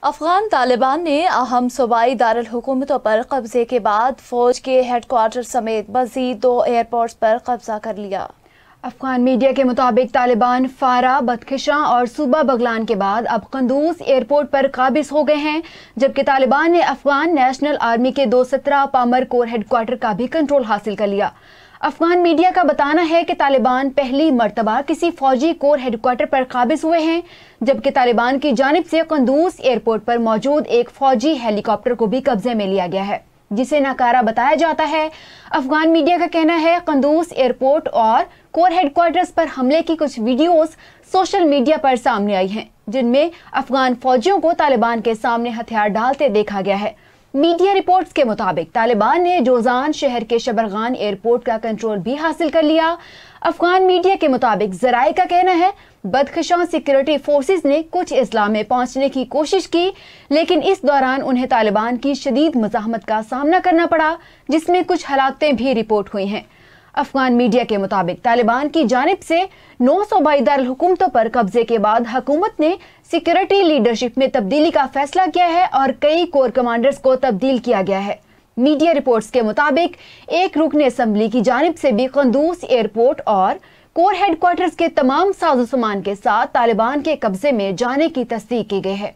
افغان طالبان نے اہم صوبائی دارالحکومتوں پر قبضے کے بعد فوج کے ہیڈ کوارٹر سمیت مزید 2 ایئرپورٹس پر قبضہ کر لیا۔ افغان میڈیا کے مطابق طالبان فارا، بدخشاں اور صوبہ بغلان کے بعد اب قندوز ایئرپورٹ پر قابض ہو گئے ہیں، جبکہ طالبان نے افغان نیشنل آرمی کے 217 پامر کور ہیڈ کوارٹر کا بھی کنٹرول حاصل کر لیا۔ افغان میڈیا کا بتانا ہے کہ طالبان پہلی مرتبہ کسی فوجی کور ہیڈ کوارٹر پر قابض ہوئے ہیں، جبکہ طالبان کی جانب سے قندوز ایئرپورٹ پر موجود ایک فوجی ہیلی کاپٹر کو بھی قبضے میں لیا گیا ہے، جسے ناکارہ بتایا جاتا ہے۔ افغان میڈیا کا کہنا ہے قندوز ایئرپورٹ اور کور ہیڈ کوارٹرز پر حملے کی کچھ ویڈیوز سوشل میڈیا پر سامنے آئی ہیں، جن میں افغان فوجیوں کو طالبان کے سامنے ہتھیار ڈالتے دیکھا گیا ہے۔ میڈیا رپورٹس کے مطابق طالبان نے جوزان شہر کے شبرغان ایئرپورٹ کا کنٹرول بھی حاصل کر لیا۔ افغان میڈیا کے مطابق ذرائع کا کہنا ہے بدخشاں سیکورٹی فورسز نے کچھ اضلاع میں پہنچنے کی کوشش کی، لیکن اس دوران انہیں طالبان کی شدید مزاحمت کا سامنا کرنا پڑا، جس میں کچھ ہلاکتیں بھی رپورٹ ہوئی ہیں۔ افغان میڈیا کے مطابق طالبان کی جانب سے 9 صوبائی دارالحکومتوں پر قبضے کے بعد حکومت نے سیکورٹی لیڈرشپ میں تبدیلی کا فیصلہ کیا ہے اور کئی کور کمانڈرز کو تبدیل کیا گیا ہے۔ میڈیا رپورٹس کے مطابق ایک رکن اسمبلی کی جانب سے بھی قندوز ایئرپورٹ اور کور ہیڈ کوارٹرز کے تمام ساز و سامان کے ساتھ طالبان کے قبضے میں جانے کی تصدیق کی گئی ہے۔